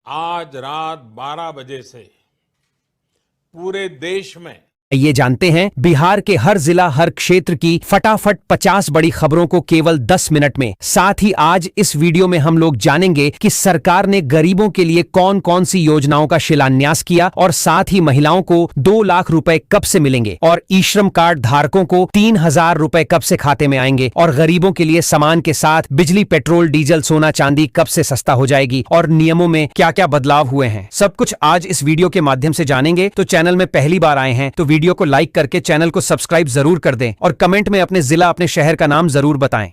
आज रात 12 बजे से पूरे देश में ये जानते हैं बिहार के हर जिला हर क्षेत्र की फटाफट 50 बड़ी खबरों को केवल 10 मिनट में। साथ ही आज इस वीडियो में हम लोग जानेंगे कि सरकार ने गरीबों के लिए कौन कौन सी योजनाओं का शिलान्यास किया और साथ ही महिलाओं को 2 लाख रुपए कब से मिलेंगे और ई श्रम कार्ड धारकों को 3,000 रुपए कब से खाते में आएंगे और गरीबों के लिए सामान के साथ बिजली, पेट्रोल, डीजल, सोना चांदी कब से सस्ता हो जाएगी और नियमों में क्या क्या बदलाव हुए हैं। सब कुछ आज इस वीडियो के माध्यम से जानेंगे। तो चैनल में पहली बार आए हैं तो वीडियो को लाइक करके चैनल को सब्सक्राइब जरूर कर दें और कमेंट में अपने जिला, अपने शहर का नाम जरूर बताएं।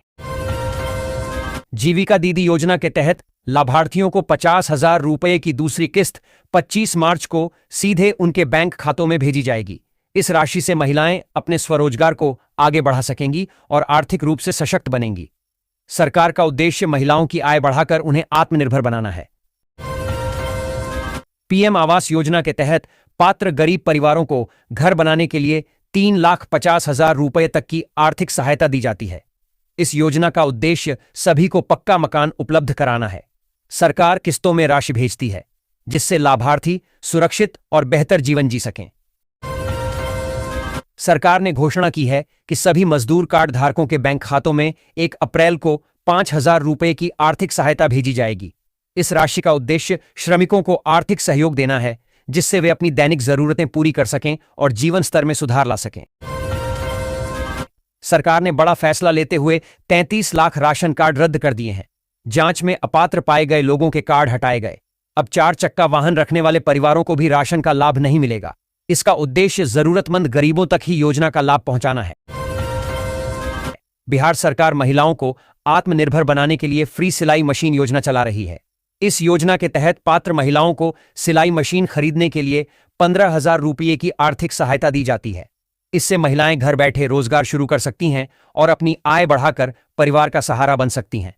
जीविका दीदी योजना के तहत लाभार्थियों को 50,000 रुपए की दूसरी किस्त 25 मार्च को सीधे उनके बैंक खातों में भेजी जाएगी। इस राशि से महिलाएं अपने स्वरोजगार को आगे बढ़ा सकेंगी और आर्थिक रूप से सशक्त बनेंगी। सरकार का उद्देश्य महिलाओं की आय बढ़ाकर उन्हें आत्मनिर्भर बनाना है। पीएम आवास योजना के तहत पात्र गरीब परिवारों को घर बनाने के लिए 3,50,000 रुपए तक की आर्थिक सहायता दी जाती है। इस योजना का उद्देश्य सभी को पक्का मकान उपलब्ध कराना है। सरकार किस्तों में राशि भेजती है जिससे लाभार्थी सुरक्षित और बेहतर जीवन जी सकें। सरकार ने घोषणा की है कि सभी मजदूर कार्ड धारकों के बैंक खातों में 1 अप्रैल को 5,000 रुपए की आर्थिक सहायता भेजी जाएगी। इस राशि का उद्देश्य श्रमिकों को आर्थिक सहयोग देना है जिससे वे अपनी दैनिक जरूरतें पूरी कर सकें और जीवन स्तर में सुधार ला सकें। सरकार ने बड़ा फैसला लेते हुए 33 लाख राशन कार्ड रद्द कर दिए हैं। जांच में अपात्र पाए गए लोगों के कार्ड हटाए गए। अब 4 चक्का वाहन रखने वाले परिवारों को भी राशन का लाभ नहीं मिलेगा। इसका उद्देश्य जरूरतमंद गरीबों तक ही योजना का लाभ पहुंचाना है। बिहार सरकार महिलाओं को आत्मनिर्भर बनाने के लिए फ्री सिलाई मशीन योजना चला रही है। इस योजना के तहत पात्र महिलाओं को सिलाई मशीन खरीदने के लिए 15,000 रुपये की आर्थिक सहायता दी जाती है। इससे महिलाएं घर बैठे रोजगार शुरू कर सकती हैं और अपनी आय बढ़ाकर परिवार का सहारा बन सकती हैं।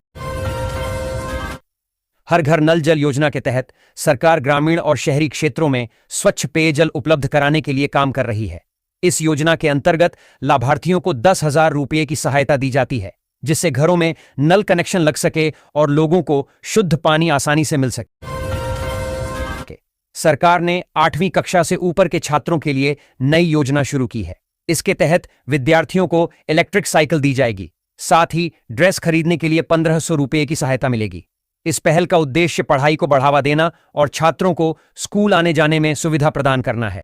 हर घर नल जल योजना के तहत सरकार ग्रामीण और शहरी क्षेत्रों में स्वच्छ पेयजल उपलब्ध कराने के लिए काम कर रही है। इस योजना के अंतर्गत लाभार्थियों को 10,000 रुपये की सहायता दी जाती है जिससे घरों में नल कनेक्शन लग सके और लोगों को शुद्ध पानी आसानी से मिल सके। सरकार ने 8वीं कक्षा से ऊपर के छात्रों के लिए नई योजना शुरू की है। इसके तहत विद्यार्थियों को इलेक्ट्रिक साइकिल दी जाएगी। साथ ही ड्रेस खरीदने के लिए 1,500 रुपये की सहायता मिलेगी। इस पहल का उद्देश्य पढ़ाई को बढ़ावा देना और छात्रों को स्कूल आने जाने में सुविधा प्रदान करना है।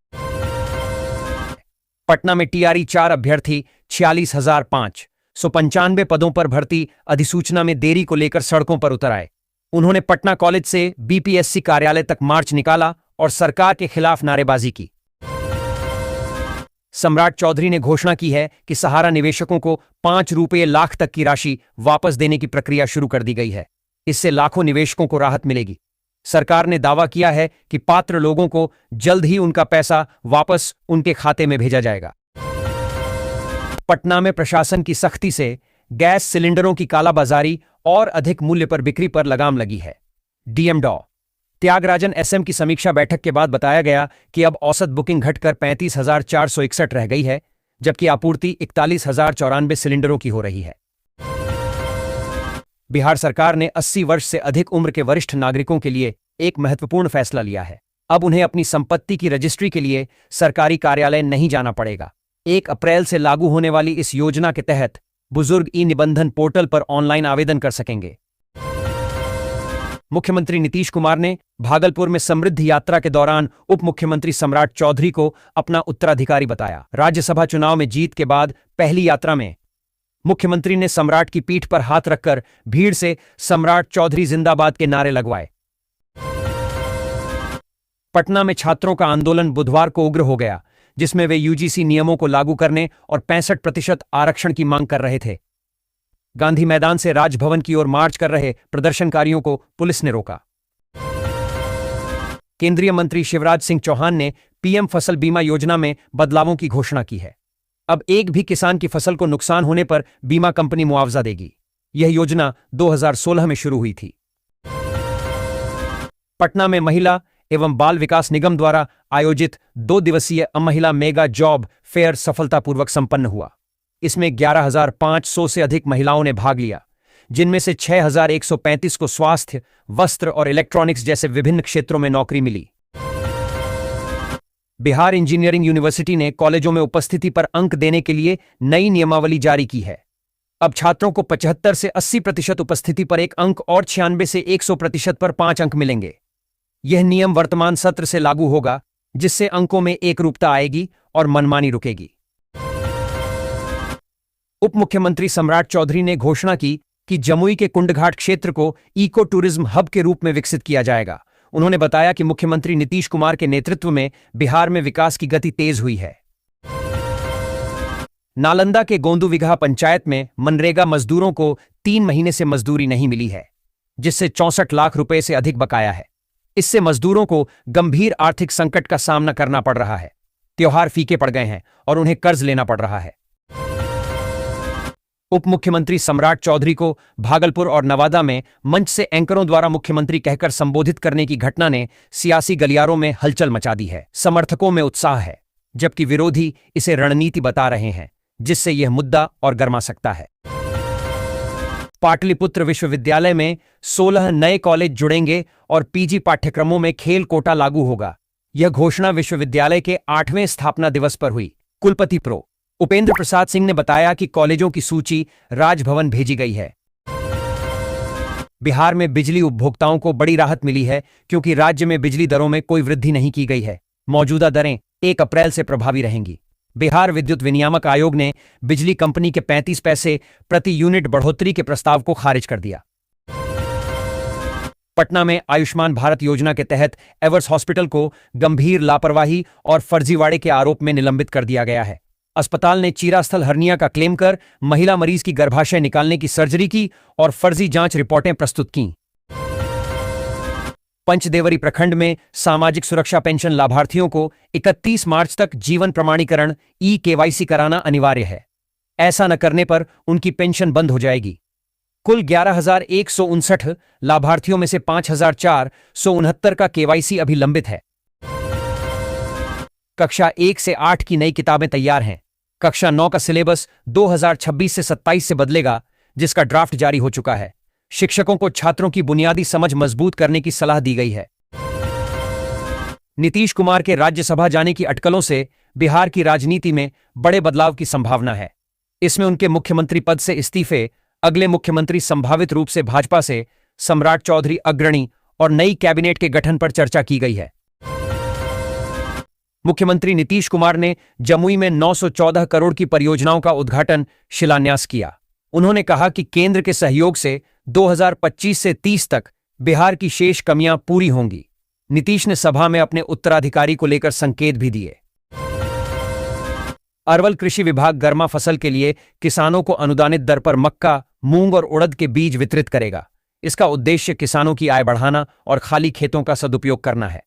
पटना में टीआरई 4 अभ्यर्थी 46,595 पदों पर भर्ती अधिसूचना में देरी को लेकर सड़कों पर उतर आए। उन्होंने पटना कॉलेज से बीपीएससी कार्यालय तक मार्च निकाला और सरकार के खिलाफ नारेबाजी की। सम्राट चौधरी ने घोषणा की है कि सहारा निवेशकों को 5 रुपये लाख तक की राशि वापस देने की प्रक्रिया शुरू कर दी गई है। इससे लाखों निवेशकों को राहत मिलेगी। सरकार ने दावा किया है कि पात्र लोगों को जल्द ही उनका पैसा वापस उनके खाते में भेजा जाएगा। पटना में प्रशासन की सख्ती से गैस सिलेंडरों की कालाबाजारी और अधिक मूल्य पर बिक्री पर लगाम लगी है। डीएम डॉ त्यागराजन एसएम की समीक्षा बैठक के बाद बताया गया कि अब औसत बुकिंग घटकर 35,461 रह गई है जबकि आपूर्ति 41,094 सिलेंडरों की हो रही है। बिहार सरकार ने 80 वर्ष से अधिक उम्र के वरिष्ठ नागरिकों के लिए एक महत्वपूर्ण फैसला लिया है। अब उन्हें अपनी संपत्ति की रजिस्ट्री के लिए सरकारी कार्यालय नहीं जाना पड़ेगा। 1 अप्रैल से लागू होने वाली इस योजना के तहत बुजुर्ग ई-निबंधन पोर्टल पर ऑनलाइन आवेदन कर सकेंगे। मुख्यमंत्री नीतीश कुमार ने भागलपुर में समृद्धि यात्रा के दौरान उप मुख्यमंत्री सम्राट चौधरी को अपना उत्तराधिकारी बताया। राज्यसभा चुनाव में जीत के बाद पहली यात्रा में मुख्यमंत्री ने सम्राट की पीठ पर हाथ रखकर भीड़ से सम्राट चौधरी जिंदाबाद के नारे लगवाए। पटना में छात्रों का आंदोलन बुधवार को उग्र हो गया जिसमें वे यूजीसी नियमों को लागू करने और 65% आरक्षण की मांग कर रहे थे। गांधी मैदान से राजभवन की ओर मार्च कर रहे प्रदर्शनकारियों को पुलिस ने रोका। केंद्रीय मंत्री शिवराज सिंह चौहान ने पीएम फसल बीमा योजना में बदलावों की घोषणा की है। अब एक भी किसान की फसल को नुकसान होने पर बीमा कंपनी मुआवजा देगी। यह योजना 2016 में शुरू हुई थी। पटना में महिला एवं बाल विकास निगम द्वारा आयोजित 2 दिवसीय महिला मेगा जॉब फेयर सफलतापूर्वक संपन्न हुआ। इसमें 11,500 से अधिक महिलाओं ने भाग लिया जिनमें से 6,135 को स्वास्थ्य, वस्त्र और इलेक्ट्रॉनिक्स जैसे विभिन्न क्षेत्रों में नौकरी मिली। बिहार इंजीनियरिंग यूनिवर्सिटी ने कॉलेजों में उपस्थिति पर अंक देने के लिए नई नियमावली जारी की है। अब छात्रों को 75 से 80% उपस्थिति पर 1 अंक और 96 से 100% पर 5 अंक मिलेंगे। यह नियम वर्तमान सत्र से लागू होगा, जिससे अंकों में एकरूपता आएगी और मनमानी रुकेगी। उप मुख्यमंत्री सम्राट चौधरी ने घोषणा की कि जमुई के कुंडघाट क्षेत्र को इको टूरिज्म हब के रूप में विकसित किया जाएगा। उन्होंने बताया कि मुख्यमंत्री नीतीश कुमार के नेतृत्व में बिहार में विकास की गति तेज हुई है। नालंदा के गोंदूविघा पंचायत में मनरेगा मजदूरों को 3 महीने से मजदूरी नहीं मिली है, जिससे 64 लाख रुपए से अधिक बकाया है। इससे मजदूरों को गंभीर आर्थिक संकट का सामना करना पड़ रहा है। त्योहार फीके पड़ गए हैं और उन्हें कर्ज लेना पड़ रहा है। उप मुख्यमंत्री सम्राट चौधरी को भागलपुर और नवादा में मंच से एंकरों द्वारा मुख्यमंत्री कहकर संबोधित करने की घटना ने सियासी गलियारों में हलचल मचा दी है। समर्थकों में उत्साह है, जबकि विरोधी इसे रणनीति बता रहे हैं, जिससे यह मुद्दा और गर्मा सकता है। पाटलिपुत्र विश्वविद्यालय में 16 नए कॉलेज जुड़ेंगे और पीजी पाठ्यक्रमों में खेल कोटा लागू होगा। यह घोषणा विश्वविद्यालय के 8वें स्थापना दिवस पर हुई। कुलपति प्रो उपेंद्र प्रसाद सिंह ने बताया कि कॉलेजों की सूची राजभवन भेजी गई है। बिहार में बिजली उपभोक्ताओं को बड़ी राहत मिली है, क्योंकि राज्य में बिजली दरों में कोई वृद्धि नहीं की गई है। मौजूदा दरें 1 अप्रैल से प्रभावी रहेंगी। बिहार विद्युत विनियामक आयोग ने बिजली कंपनी के 35 पैसे प्रति यूनिट बढ़ोतरी के प्रस्ताव को खारिज कर दिया। पटना में आयुष्मान भारत योजना के तहत एवर्स हॉस्पिटल को गंभीर लापरवाही और फर्जीवाड़े के आरोप में निलंबित कर दिया गया है। अस्पताल ने चीरास्थल हर्निया का क्लेम कर महिला मरीज की गर्भाशय निकालने की सर्जरी की और फर्जी जांच रिपोर्टें प्रस्तुत कीं। पंचदेवरी प्रखंड में सामाजिक सुरक्षा पेंशन लाभार्थियों को 31 मार्च तक जीवन प्रमाणीकरण ई-केवाईसी कराना अनिवार्य है। ऐसा न करने पर उनकी पेंशन बंद हो जाएगी। कुल 11,159 लाभार्थियों में से 5,469 का केवाईसी अभी लंबित है। कक्षा 1 से 8 की नई किताबें तैयार हैं। कक्षा 9 का सिलेबस 2026 से 27 से बदलेगा, जिसका ड्राफ्ट जारी हो चुका है। शिक्षकों को छात्रों की बुनियादी समझ मजबूत करने की सलाह दी गई है। नीतीश कुमार के राज्यसभा जाने की अटकलों से बिहार की राजनीति में बड़े बदलाव की संभावना है। इसमें उनके मुख्यमंत्री पद से इस्तीफे, अगले मुख्यमंत्री संभावित रूप से भाजपा से सम्राट चौधरी अग्रणी और नई कैबिनेट के गठन पर चर्चा की गई है। मुख्यमंत्री नीतीश कुमार ने जमुई में 914 करोड़ की परियोजनाओं का उद्घाटन शिलान्यास किया। उन्होंने कहा कि केंद्र के सहयोग से 2025 से 30 तक बिहार की शेष कमियां पूरी होंगी। नीतीश ने सभा में अपने उत्तराधिकारी को लेकर संकेत भी दिए। अरवल कृषि विभाग गर्मा फसल के लिए किसानों को अनुदानित दर पर मक्का, मूंग और उड़द के बीज वितरित करेगा। इसका उद्देश्य किसानों की आय बढ़ाना और खाली खेतों का सदुपयोग करना है।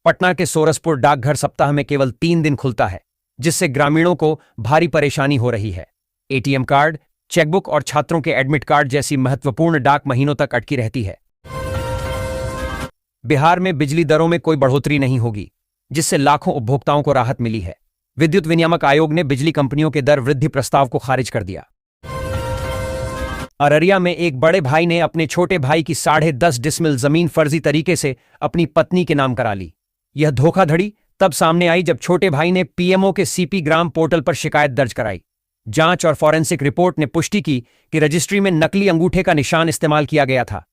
पटना के सोरसपुर डाकघर सप्ताह में केवल 3 दिन खुलता है, जिससे ग्रामीणों को भारी परेशानी हो रही है। एटीएम कार्ड, चेकबुक और छात्रों के एडमिट कार्ड जैसी महत्वपूर्ण डाक महीनों तक अटकी रहती है। बिहार में बिजली दरों में कोई बढ़ोतरी नहीं होगी, जिससे लाखों उपभोक्ताओं को राहत मिली है। विद्युत विनियामक आयोग ने बिजली कंपनियों के दर वृद्धि प्रस्ताव को खारिज कर दिया। अररिया में एक बड़े भाई ने अपने छोटे भाई की 10.5 डिसमिल जमीन फर्जी तरीके से अपनी पत्नी के नाम करा ली। यह धोखाधड़ी तब सामने आई जब छोटे भाई ने पीएमओ के सीपी ग्राम पोर्टल पर शिकायत दर्ज कराई। जांच और फॉरेंसिक रिपोर्ट ने पुष्टि की कि रजिस्ट्री में नकली अंगूठे का निशान इस्तेमाल किया गया था।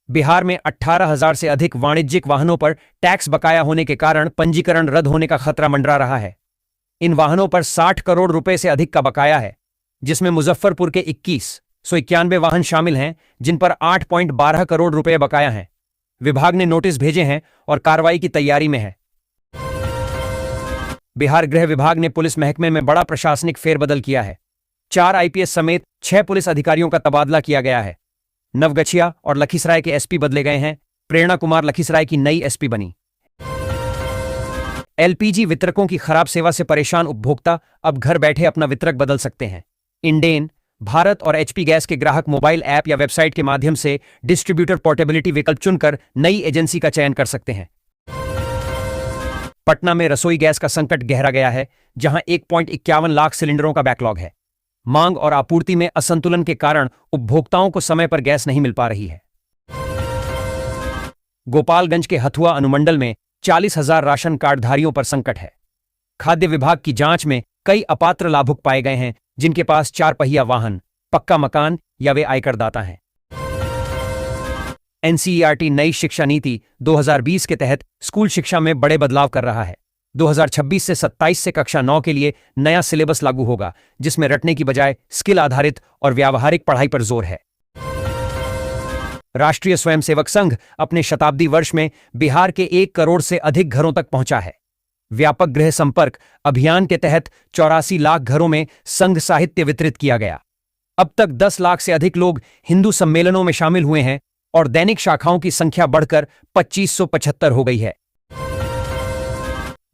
बिहार में 18,000 से अधिक वाणिज्यिक वाहनों पर टैक्स बकाया होने के कारण पंजीकरण रद्द होने का खतरा मंडरा रहा है। इन वाहनों पर 60 करोड़ रुपए से अधिक का बकाया है, जिसमें मुजफ्फरपुर के 2191 वाहन शामिल हैं, जिन पर 8.12 करोड़ रुपए बकाया हैं। विभाग ने नोटिस भेजे हैं और कार्रवाई की तैयारी में है। बिहार गृह विभाग ने पुलिस महकमे में बड़ा प्रशासनिक फेरबदल किया है। 4 आईपीएस समेत 6 पुलिस अधिकारियों का तबादला किया गया है। नवगछिया और लखीसराय के एसपी बदले गए हैं। प्रेरणा कुमार लखीसराय की नई एसपी बनी। एलपीजी वितरकों की खराब सेवा से परेशान उपभोक्ता अब घर बैठे अपना वितरक बदल सकते हैं। इंडेन, भारत और एचपी गैस के ग्राहक मोबाइल ऐप या वेबसाइट के माध्यम से डिस्ट्रीब्यूटर पोर्टेबिलिटी विकल्प चुनकर नई एजेंसी का चयन कर सकते हैं। पटना में रसोई गैस का संकट गहरा गया है, जहां 1.51 लाख सिलेंडरों का बैकलॉग है। मांग और आपूर्ति में असंतुलन के कारण उपभोक्ताओं को समय पर गैस नहीं मिल पा रही है। गोपालगंज के हथुआ अनुमंडल में 40,000 राशन कार्डधारियों पर संकट है। खाद्य विभाग की जांच में कई अपात्र लाभुक पाए गए हैं, जिनके पास 4 पहिया वाहन, पक्का मकान या वे आयकरदाता हैं। एनसीईआरटी नई शिक्षा नीति 2020 के तहत स्कूल शिक्षा में बड़े बदलाव कर रहा है। 2026 से 27 से कक्षा 9 के लिए नया सिलेबस लागू होगा, जिसमें रटने की बजाय स्किल आधारित और व्यावहारिक पढ़ाई पर जोर है। राष्ट्रीय स्वयंसेवक संघ अपने शताब्दी वर्ष में बिहार के 1 करोड़ से अधिक घरों तक पहुंचा है। व्यापक गृह संपर्क अभियान के तहत 84 लाख घरों में संघ साहित्य वितरित किया गया। अब तक 10 लाख से अधिक लोग हिंदू सम्मेलनों में शामिल हुए हैं और दैनिक शाखाओं की संख्या बढ़कर 2575 हो गई है।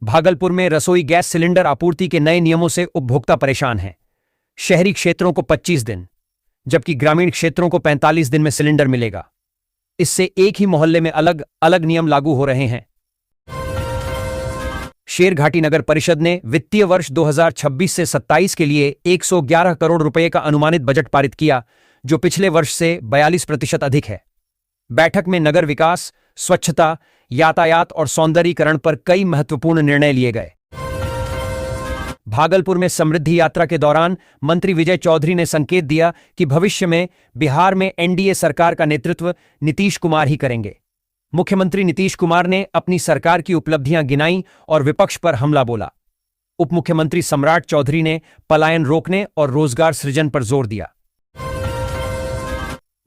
भागलपुर में रसोई गैस सिलेंडर आपूर्ति के नए नियमों से उपभोक्ता परेशान हैं। शहरी क्षेत्रों को 25 दिन, जबकि ग्रामीण क्षेत्रों को 45 दिन में सिलेंडर मिलेगा। इससे एक ही मोहल्ले में अलग अलग नियम लागू हो रहे हैं। शेरघाटी नगर परिषद ने वित्तीय वर्ष 2026 से 27 के लिए 111 करोड़ रुपए का अनुमानित बजट पारित किया, जो पिछले वर्ष से 42% अधिक है। बैठक में नगर विकास, स्वच्छता, यातायात और सौंदर्यीकरण पर कई महत्वपूर्ण निर्णय लिए गए। भागलपुर में समृद्धि यात्रा के दौरान मंत्री विजय चौधरी ने संकेत दिया कि भविष्य में बिहार में एनडीए सरकार का नेतृत्व नीतीश कुमार ही करेंगे। मुख्यमंत्री नीतीश कुमार ने अपनी सरकार की उपलब्धियां गिनाई और विपक्ष पर हमला बोला। उप मुख्यमंत्री सम्राट चौधरी ने पलायन रोकने और रोजगार सृजन पर जोर दिया।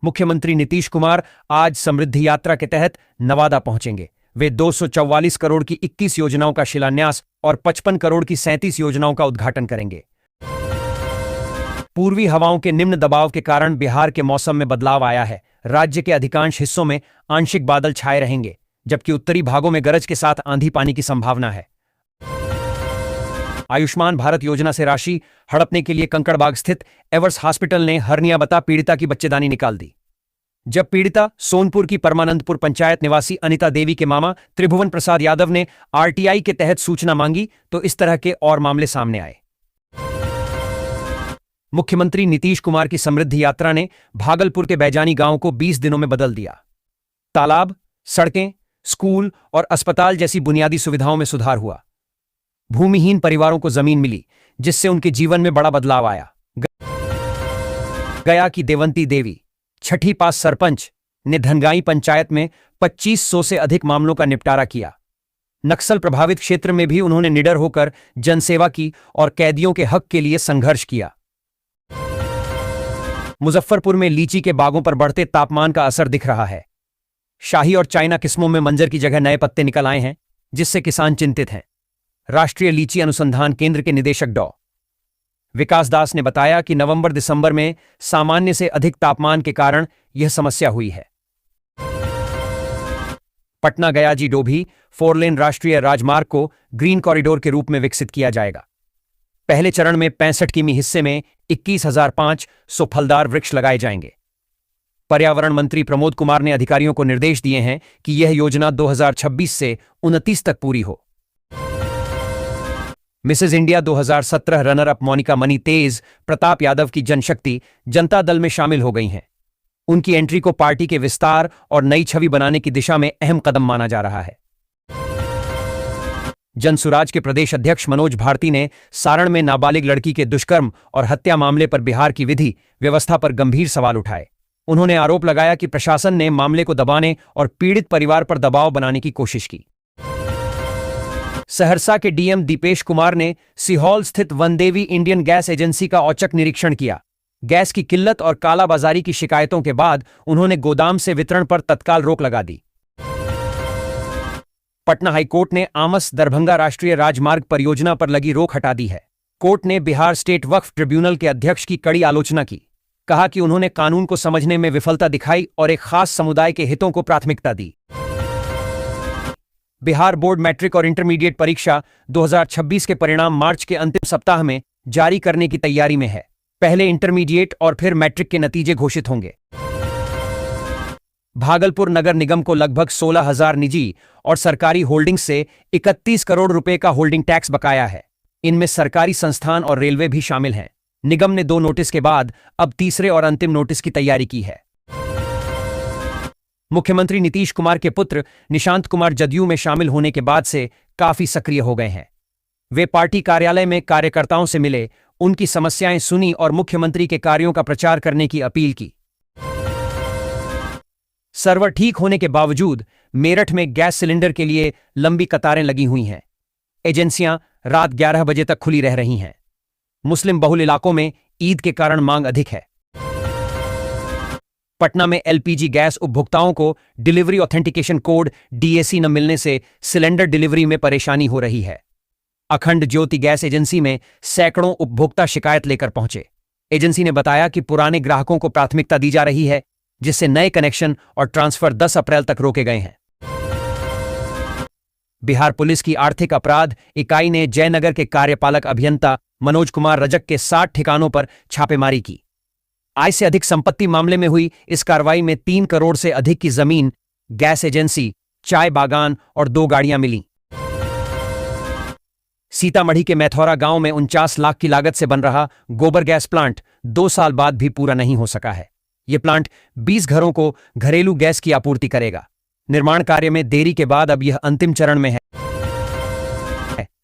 मुख्यमंत्री नीतीश कुमार आज समृद्धि यात्रा के तहत नवादा पहुंचेंगे। वे 244 करोड़ की 21 योजनाओं का शिलान्यास और 55 करोड़ की 37 योजनाओं का उद्घाटन करेंगे। पूर्वी हवाओं के निम्न दबाव के कारण बिहार के मौसम में बदलाव आया है। राज्य के अधिकांश हिस्सों में आंशिक बादल छाए रहेंगे, जबकि उत्तरी भागों में गरज के साथ आंधी पानी की संभावना है। आयुष्मान भारत योजना से राशि हड़पने के लिए कंकड़बाग स्थित एवर्स हॉस्पिटल ने हर्निया बता पीड़िता की बच्चेदानी निकाल दी। जब पीड़िता सोनपुर की परमानंदपुर पंचायत निवासी अनिता देवी के मामा त्रिभुवन प्रसाद यादव ने आरटीआई के तहत सूचना मांगी, तो इस तरह के और मामले सामने आए। मुख्यमंत्री नीतीश कुमार की समृद्धि यात्रा ने भागलपुर के बैजानी गांव को 20 दिनों में बदल दिया। तालाब, सड़कें, स्कूल और अस्पताल जैसी बुनियादी सुविधाओं में सुधार हुआ। भूमिहीन परिवारों को जमीन मिली, जिससे उनके जीवन में बड़ा बदलाव आया। गया की देवंती देवी, छठी पास सरपंच, ने धनगाई पंचायत में 2500 से अधिक मामलों का निपटारा किया। नक्सल प्रभावित क्षेत्र में भी उन्होंने निडर होकर जनसेवा की और कैदियों के हक के लिए संघर्ष किया। मुजफ्फरपुर में लीची के बागों पर बढ़ते तापमान का असर दिख रहा है। शाही और चाइना किस्मों में मंजर की जगह नए पत्ते निकल आए हैं, जिससे किसान चिंतित हैं। राष्ट्रीय लीची अनुसंधान केंद्र के निदेशक डॉ. विकास दास ने बताया कि नवंबर-दिसंबर में सामान्य से अधिक तापमान के कारण यह समस्या हुई है। पटना गयाजी डोभी 4 लेन राष्ट्रीय राजमार्ग को ग्रीन कॉरिडोर के रूप में विकसित किया जाएगा। पहले चरण में 65 किमी हिस्से में 21,500 फलदार वृक्ष लगाए जाएंगे। पर्यावरण मंत्री प्रमोद कुमार ने अधिकारियों को निर्देश दिए हैं कि यह योजना 2026 से 29 तक पूरी हो। Mrs India 2017 runner up Monika Mani Tej Pratap Yadav की जनशक्ति जनता दल में शामिल हो गई हैं। उनकी एंट्री को पार्टी के विस्तार और नई छवि बनाने की दिशा में अहम कदम माना जा रहा है। जनसुराज के प्रदेश अध्यक्ष मनोज भारती ने सारण में नाबालिग लड़की के दुष्कर्म और हत्या मामले पर बिहार की विधि व्यवस्था पर गंभीर सवाल उठाए। उन्होंने आरोप लगाया कि प्रशासन ने मामले को दबाने और पीड़ित परिवार पर दबाव बनाने की कोशिश की। सहरसा के डीएम दीपेश कुमार ने सीहौल स्थित वनदेवी इंडियन गैस एजेंसी का औचक निरीक्षण किया। गैस की किल्लत और कालाबाजारी की शिकायतों के बाद उन्होंने गोदाम से वितरण पर तत्काल रोक लगा दी। पटना हाईकोर्ट ने आमस दरभंगा राष्ट्रीय राजमार्ग परियोजना पर लगी रोक हटा दी है। कोर्ट ने बिहार स्टेट वक्फ ट्रिब्यूनल के अध्यक्ष की कड़ी आलोचना की। कहा कि उन्होंने कानून को समझने में विफलता दिखाई और एक खास समुदाय के हितों को प्राथमिकता दी। बिहार बोर्ड मैट्रिक और इंटरमीडिएट परीक्षा 2026 के परिणाम मार्च के अंतिम सप्ताह में जारी करने की तैयारी में है। पहले इंटरमीडिएट और फिर मैट्रिक के नतीजे घोषित होंगे। भागलपुर नगर निगम को लगभग 16,000 निजी और सरकारी होल्डिंग्स से 31 करोड़ रुपए का होल्डिंग टैक्स बकाया है। इनमें सरकारी संस्थान और रेलवे भी शामिल हैं। निगम ने 2 नोटिस के बाद अब तीसरे और अंतिम नोटिस की तैयारी की है। मुख्यमंत्री नीतीश कुमार के पुत्र निशांत कुमार जदयू में शामिल होने के बाद से काफी सक्रिय हो गए हैं। वे पार्टी कार्यालय में कार्यकर्ताओं से मिले, उनकी समस्याएं सुनी और मुख्यमंत्री के कार्यों का प्रचार करने की अपील की। सर्वर ठीक होने के बावजूद मेरठ में गैस सिलेंडर के लिए लंबी कतारें लगी हुई हैं। एजेंसियां रात 11 बजे तक खुली रह रही हैं। मुस्लिम बहुल इलाकों में ईद के कारण मांग अधिक है। पटना में एलपीजी गैस उपभोक्ताओं को डिलीवरी ऑथेंटिकेशन कोड डीएसी न मिलने से सिलेंडर डिलीवरी में परेशानी हो रही है। अखंड ज्योति गैस एजेंसी में सैकड़ों उपभोक्ता शिकायत लेकर पहुंचे। एजेंसी ने बताया कि पुराने ग्राहकों को प्राथमिकता दी जा रही है, जिससे नए कनेक्शन और ट्रांसफर 10 अप्रैल तक रोके गए हैं। बिहार पुलिस की आर्थिक अपराध इकाई ने जयनगर के कार्यपालक अभियंता मनोज कुमार रजक के 60 ठिकानों पर छापेमारी की। आय से अधिक संपत्ति मामले में हुई इस कार्रवाई में 3 करोड़ से अधिक की जमीन, गैस एजेंसी, चाय बागान और 2 गाड़ियां मिलीं। सीतामढ़ी के मैथौरा गांव में 49 लाख की लागत से बन रहा गोबर गैस प्लांट 2 साल बाद भी पूरा नहीं हो सका है। यह प्लांट 20 घरों को घरेलू गैस की आपूर्ति करेगा। निर्माण कार्य में देरी के बाद अब यह अंतिम चरण में है।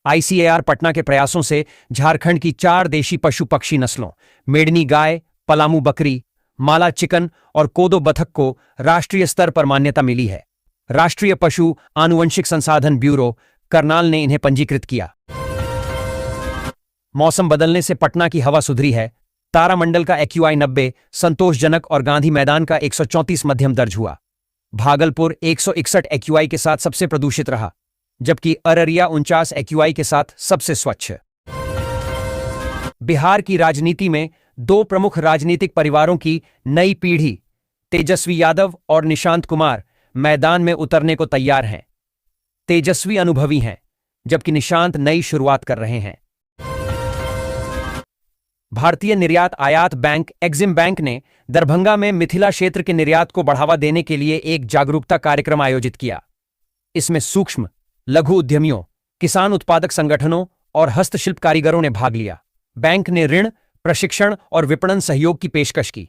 आईसीएआर पटना के प्रयासों से झारखंड की 4 देशी पशु पक्षी नस्लों मेडनी गाय, पलामू बकरी, माला चिकन और कोदो बतख को राष्ट्रीय स्तर पर मान्यता मिली है। राष्ट्रीय पशु आनुवंशिक संसाधन ब्यूरो करनाल ने इन्हें पंजीकृत किया। मौसम बदलने से पटना की हवा सुधरी है। तारामंडल का एक्यूआई 90 संतोषजनक और गांधी मैदान का 134 मध्यम दर्ज हुआ। भागलपुर 161 एक्यूआई के साथ सबसे प्रदूषित रहा, जबकि अररिया 49 एक्यूआई के साथ सबसे स्वच्छ। बिहार की राजनीति में 2 प्रमुख राजनीतिक परिवारों की नई पीढ़ी तेजस्वी यादव और निशांत कुमार मैदान में उतरने को तैयार हैं। तेजस्वी अनुभवी हैं, जबकि निशांत नई शुरुआत कर रहे हैं। भारतीय निर्यात आयात बैंक एक्जिम बैंक ने दरभंगा में मिथिला क्षेत्र के निर्यात को बढ़ावा देने के लिए एक जागरूकता कार्यक्रम आयोजित किया। इसमें सूक्ष्म लघु उद्यमियों, किसान उत्पादक संगठनों और हस्तशिल्प कारीगरों ने भाग लिया। बैंक ने ऋण, प्रशिक्षण और विपणन सहयोग की पेशकश की।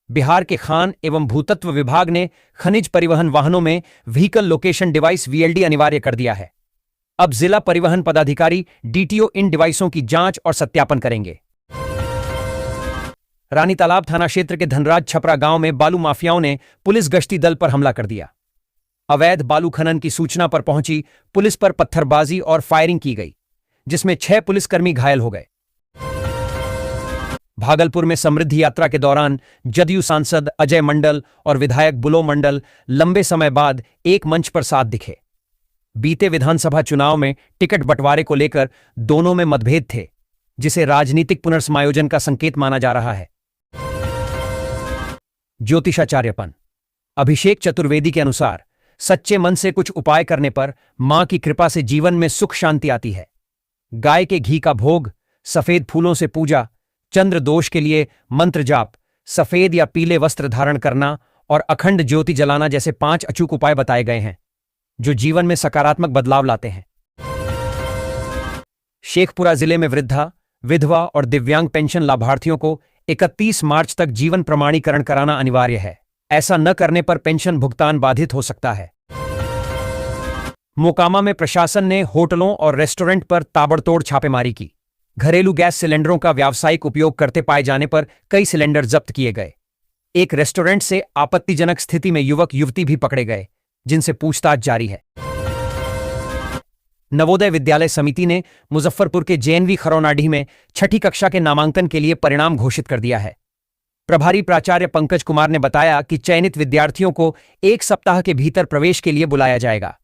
बिहार के खान एवं भूतत्व विभाग ने खनिज परिवहन वाहनों में व्हीकल लोकेशन डिवाइस वीएलडी अनिवार्य कर दिया है। अब जिला परिवहन पदाधिकारी डीटीओ इन डिवाइसों की जांच और सत्यापन करेंगे। रानी तालाब थाना क्षेत्र के धनराज छपरा गांव में बालू माफियाओं ने पुलिस गश्ती दल पर हमला कर दिया। अवैध बालू खनन की सूचना पर पहुंची पुलिस पर पत्थरबाजी और फायरिंग की गई, जिसमें 6 पुलिसकर्मी घायल हो गए। भागलपुर में समृद्धि यात्रा के दौरान जदयू सांसद अजय मंडल और विधायक बुलो मंडल लंबे समय बाद एक मंच पर साथ दिखे। बीते विधानसभा चुनाव में टिकट बंटवारे को लेकर दोनों में मतभेद थे, जिसे राजनीतिक पुनर्समायोजन का संकेत माना जा रहा है। ज्योतिषाचार्यपन अभिषेक चतुर्वेदी के अनुसार सच्चे मन से कुछ उपाय करने पर मां की कृपा से जीवन में सुख शांति आती है। गाय के घी का भोग, सफेद फूलों से पूजा, चंद्र दोष के लिए मंत्र जाप, सफेद या पीले वस्त्र धारण करना और अखंड ज्योति जलाना जैसे 5 अचूक उपाय बताए गए हैं, जो जीवन में सकारात्मक बदलाव लाते हैं। शेखपुरा जिले में वृद्धा, विधवा और दिव्यांग पेंशन लाभार्थियों को 31 मार्च तक जीवन प्रमाणीकरण कराना अनिवार्य है। ऐसा न करने पर पेंशन भुगतान बाधित हो सकता है। मोकामा में प्रशासन ने होटलों और रेस्टोरेंट पर ताबड़तोड़ छापेमारी की। घरेलू गैस सिलेंडरों का व्यावसायिक उपयोग करते पाए जाने पर कई सिलेंडर जब्त किए गए। एक रेस्टोरेंट से आपत्तिजनक स्थिति में युवक युवती भी पकड़े गए, जिनसे पूछताछ जारी है। नवोदय विद्यालय समिति ने मुजफ्फरपुर के जेएनवी खरौनाडीह में 6ठी कक्षा के नामांकन के लिए परिणाम घोषित कर दिया है। प्रभारी प्राचार्य पंकज कुमार ने बताया कि चयनित विद्यार्थियों को 1 सप्ताह के भीतर प्रवेश के लिए बुलाया जाएगा।